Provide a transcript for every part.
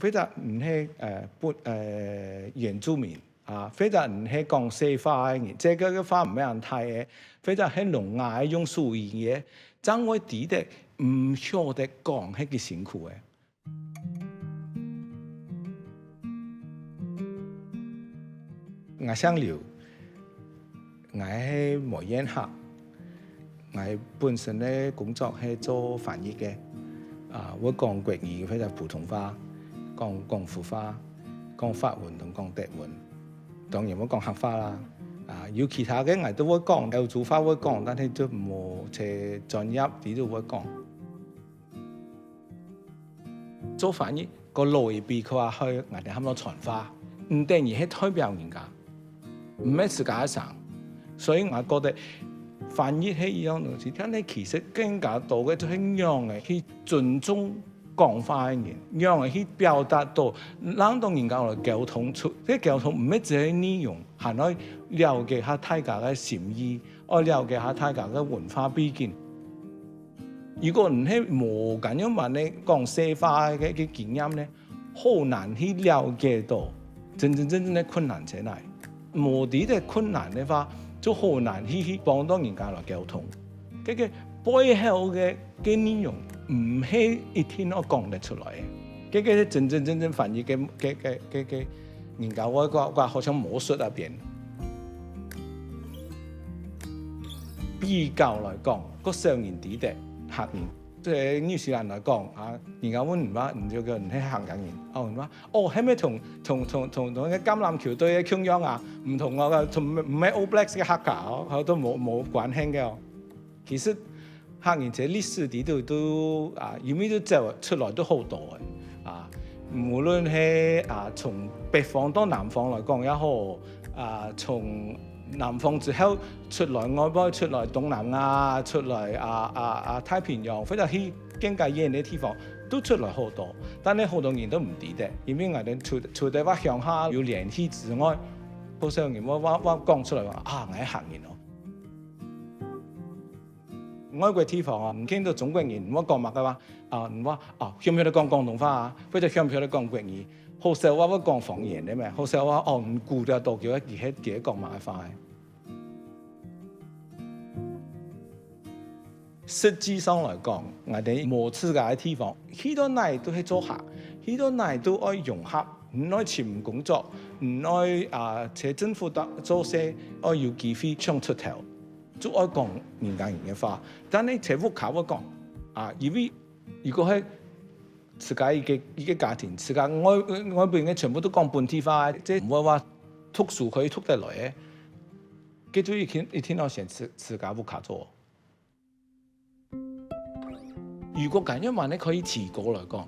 非常唔係原住民啊，非常唔係講西話嘅人，即個話唔係人睇嘅，非常係聾啞用書語嘅，真會知得唔曉得講係幾辛苦嘅。我姓劉，我係梅縣客，我本身咧工作係做翻譯嘅，會講國語，或者普通話，講廣府話，講法文同講德文，當然會講客話啦。有其他嘅我都會講，有做法會講，但係都冇即專業啲都會講。做翻譯個路易比佢話去，我哋喊到傳話，唔等於係代表人家。唔係自家上，所以我覺得翻譯係一樣東西，但係其實更加多嘅就係讓人去尊重講話嘅人，讓人去表達到，讓到人家來溝通出，即係溝通唔係只係內容，係可以了解下大家嘅心意，我了解下大家嘅文化背景。如果唔係冇咁樣話咧，講西話嘅經驗咧，好難去了解到真正嘅困難在哪。冇啲嘅困難嘅話，就好難去幫到人家來溝通。嗰個背後嘅內容唔係一天我講得出來嘅。嗰個真正翻譯嘅人家我好像魔術入邊。比較來講，個上年啲嘅客人。即係紐西蘭來講人家問唔話唔叫人係香港人，人話係咪同嘅橄欖球隊嘅傾樣啊？唔同啊，同唔係 All Blacks 嘅客家都冇關係嘅。其實客人這歷史啲都後面都走出來都好多嘅無論係從北方到南方來講也好從南方之後出來外邊出來東南亞出來太平洋，或者去更加遠嘅地方都出來好多，但係好多人都唔知得，因為我哋除咗話鄉下有聯繫之外，好少人我講出來話我係客人外國地方唔見到中國人，我講乜嘅話唔話曉唔曉得講廣東話或者曉唔曉得講國語？好少話會講方言嘅咩？好少話唔顧得到叫佢自己講馬話。實際上來講，我哋冇自家嘅地方，好多人都係做客，好多人都愛融合，唔愛潛工作，唔愛喺政府做事，愛有機會想出頭，就愛講人家人嘅話。但係喺屋企會講因為如果係自家一個家庭，自家外邊嘅全部都講本地話，即係唔會話讀書可以讀得來嘅，佢就一天要先自家屋企做。如果咁樣話咧，可以自個來講，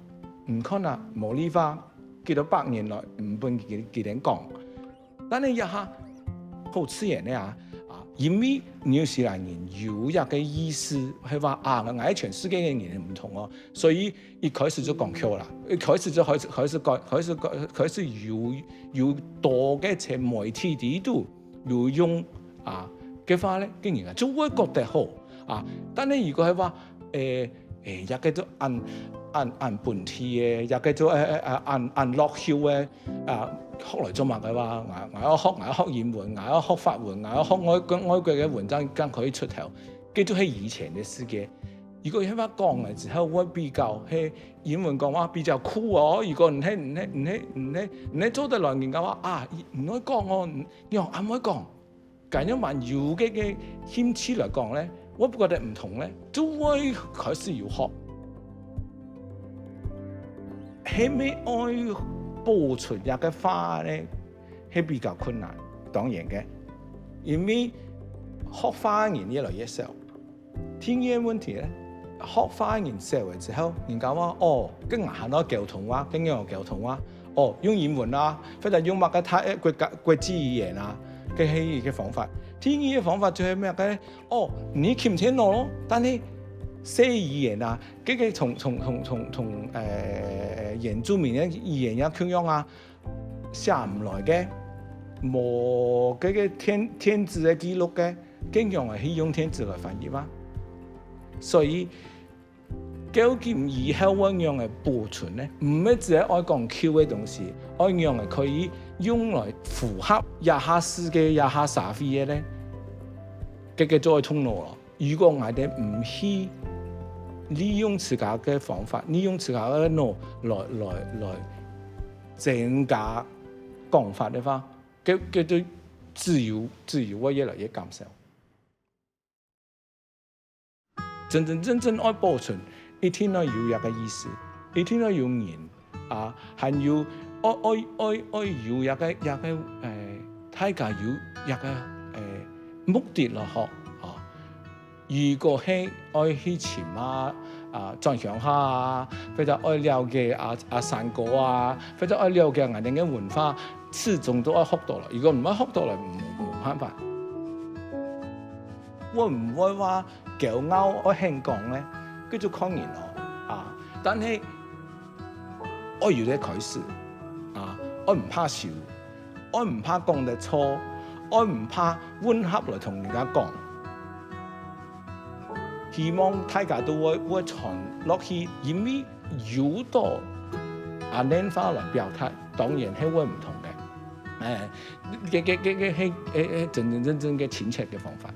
唔可能冇呢話幾多百年來唔本幾點講，但係一下好自然咧因為紐西蘭人有一個意思係話我喺全世界嘅人唔同所以一開始就講橋啦，一開始就開始有多嘅隻媒體啲度有用嘅話咧，竟然就會覺得好但係如果係話也叫做按本地嘅，也叫做按落後嘅學來做乜嘅話，我要學英文，我要學法文，我要學外國嘅文章，更可以出頭。記住係以前嘅世界。如果係話講嘅時候，我比較係英文講話比較酷如果唔係做得來人家話唔可以講又唔可以講。咁樣還有嘅謙虛嚟講咧。我覺得唔同咧，都會開始要學，係咪愛保存一個話咧，係比較困難，當然嘅，因為學話人越來越少。天然問題咧，學話人少嘅時候，人家話跟硬係溝通話，跟樣溝通話，用英文或者用乜嘅國際語言嘅係一個方法。天然嘅方法就係咩嘅？你傾唔聽我咯，但係寫語言佢同原住民嘅語言一樣寫唔來嘅，冇嗰個天字嘅記錄嘅，經常係用天字來翻譯嘛。所以究竟以後我樣嘅保存咧，唔係只係愛講 Q 嘅東西，愛樣係可以用來符合一下世界、一下社會嘅咧，嘅再通路咯。如果我哋唔去利用自家嘅方法，利用自家嘅腦來增加講法嘅話，佢對自由會越來越減少。真正愛保存，一定要有一個意思，一定要有人啊，還有愛有一個大家有一個目的咯，嗬啊！如果係愛去潛藏鄉下啊，或者愛了解山歌啊，或者愛了解人哋嘅文化，始終都愛學到啦。如果唔愛學到啦，冇辦法。我唔會話驕傲，我輕講咧，叫做抗然咯啊！但係我有啲開始啊，我唔怕笑，我唔怕講得錯，我唔怕混合來同人家講。希望大家都會傳落去，因為有到年化來表態，當然係會唔同嘅。係真正嘅親切嘅方法。